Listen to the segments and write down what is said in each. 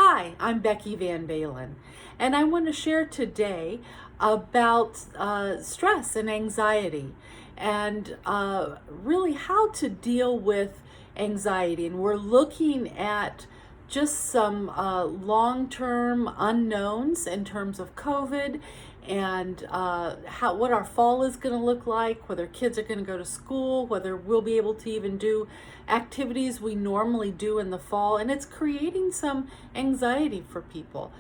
Hi, I'm Becky Van Balen, and I want to share today about stress and anxiety and really how to deal with anxiety. And we're looking at just some long-term unknowns in terms of COVID and what our fall is going to look like, whether kids are going to go to school, whether we'll be able to even do activities we normally do in the fall. And it's creating some anxiety for people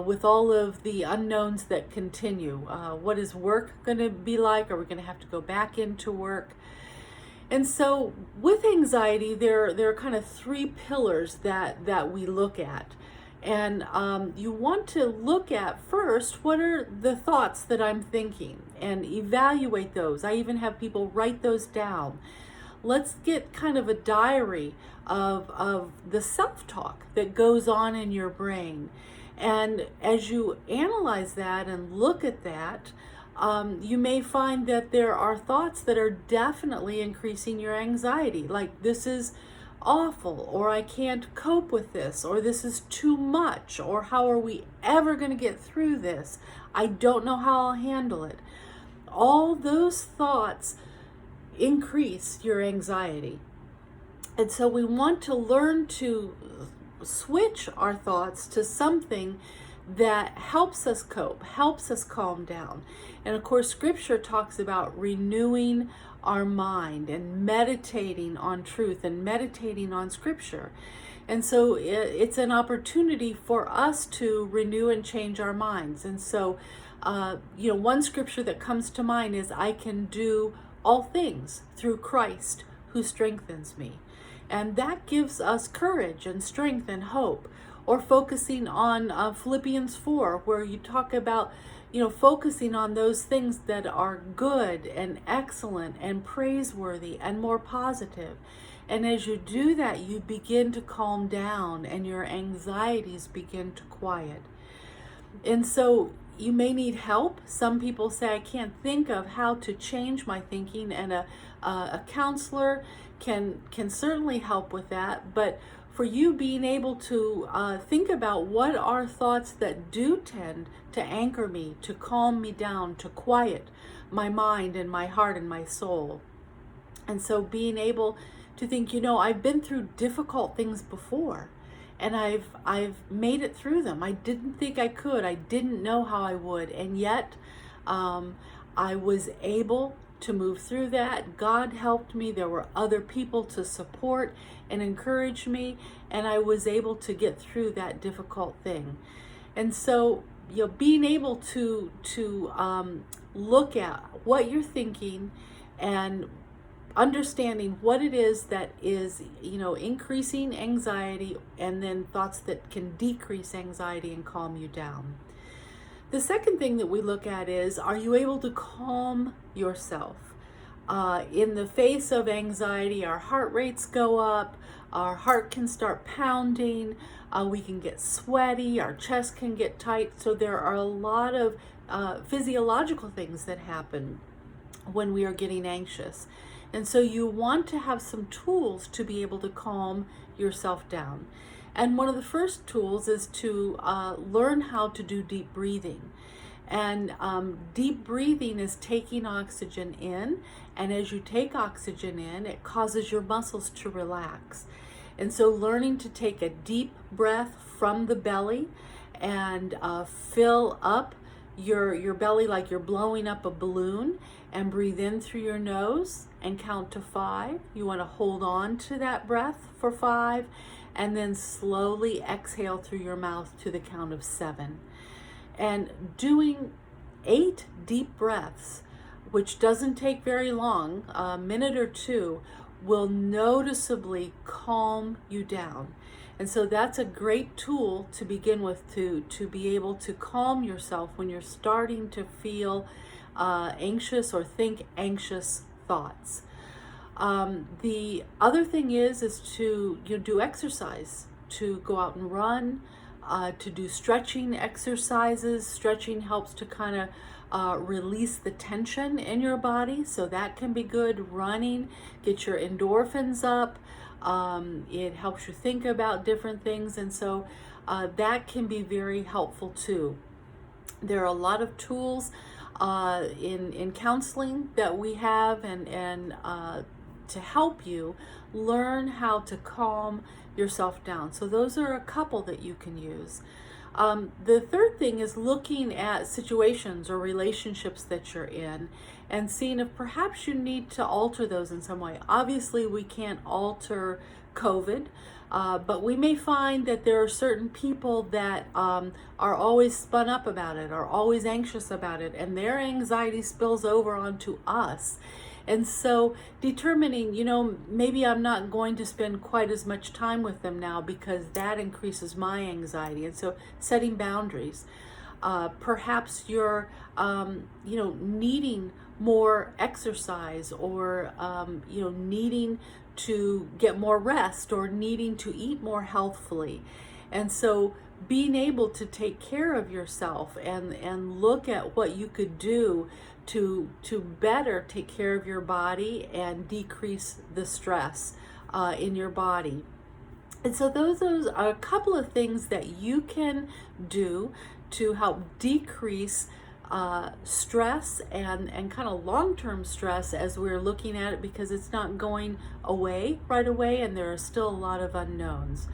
with all of the unknowns that continue. What is work going to be like? Are we going to have to go back into work? And so with anxiety, there are kind of three pillars that we look at. And you want to look at first, what are the thoughts that I'm thinking, and evaluate those. I even have people write those down. Let's get kind of a diary of the self-talk that goes on in your brain. And as you analyze that and look at that, you may find that there are thoughts that are definitely increasing your anxiety, like this is awful, or I can't cope with this, or this is too much, or how are we ever going to get through this? I don't know how I'll handle it. All those thoughts increase your anxiety. And so we want to learn to switch our thoughts to something that helps us cope, helps us calm down. And of course, Scripture talks about renewing our mind and meditating on truth and meditating on Scripture. And so it's an opportunity for us to renew and change our minds. And so, one scripture that comes to mind is, I can do all things through Christ who strengthens me. And that gives us courage and strength and hope. Or focusing on Philippians 4, where you talk about, focusing on those things that are good and excellent and praiseworthy and more positive. And as you do that, you begin to calm down and your anxieties begin to quiet. And so you may need help. Some people say, I can't think of how to change my thinking, and a counselor can certainly help with that. But for you, being able to think about what are thoughts that do tend to anchor me, to calm me down, to quiet my mind and my heart and my soul. And so being able to think, I've been through difficult things before, and I've made it through them. I didn't think I could. I didn't know how I would. And yet I was able to move through that. God helped me. There were other people to support and encourage me, and I was able to get through that difficult thing. And so, being able to look at what you're thinking and understanding what it is that is, increasing anxiety, and then thoughts that can decrease anxiety and calm you down. The second thing that we look at is, are you able to calm yourself? In the face of anxiety, our heart rates go up, our heart can start pounding, we can get sweaty, our chest can get tight. So there are a lot of physiological things that happen when we are getting anxious. And so you want to have some tools to be able to calm yourself down. And one of the first tools is to learn how to do deep breathing. And deep breathing is taking oxygen in, and as you take oxygen in, it causes your muscles to relax. And so learning to take a deep breath from the belly and fill up your belly like you're blowing up a balloon, and breathe in through your nose and count to 5. You want to hold on to that breath for 5, and then slowly exhale through your mouth to the count of 7. And doing 8 deep breaths, which doesn't take very long, a minute or two, will noticeably calm you down. And so that's a great tool to begin with, to be able to calm yourself when you're starting to feel anxious or think anxious thoughts. The other thing is to do exercise, to go out and run, to do stretching exercises. Stretching helps to kind of release the tension in your body, so that can be good. Running, get your endorphins up. It helps you think about different things, and so that can be very helpful too. There are a lot of tools in counseling that we have, and to help you learn how to calm yourself down. So those are a couple that you can use. The third thing is looking at situations or relationships that you're in and seeing if perhaps you need to alter those in some way. Obviously, we can't alter COVID, but we may find that there are certain people that are always spun up about it, are always anxious about it, and their anxiety spills over onto us. And so determining, maybe I'm not going to spend quite as much time with them now because that increases my anxiety. And so setting boundaries. Perhaps you're, needing more exercise, or, needing to get more rest, or needing to eat more healthfully. And so being able to take care of yourself and look at what you could do to better take care of your body and decrease the stress in your body. And so those are a couple of things that you can do to help decrease stress and kind of long-term stress as we're looking at it, because it's not going away right away and there are still a lot of unknowns.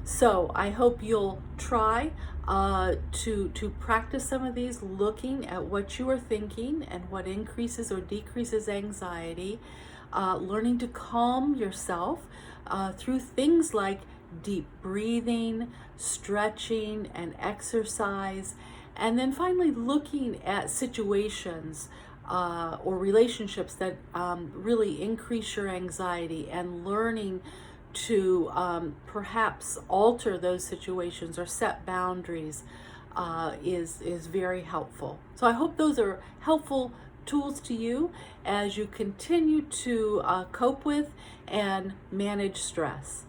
So I hope you'll try to practice some of these, looking at what you are thinking and what increases or decreases anxiety, learning to calm yourself through things like deep breathing, stretching, and exercise, and then finally looking at situations or relationships that really increase your anxiety, and learning to perhaps alter those situations or set boundaries is very helpful. So I hope those are helpful tools to you as you continue to cope with and manage stress.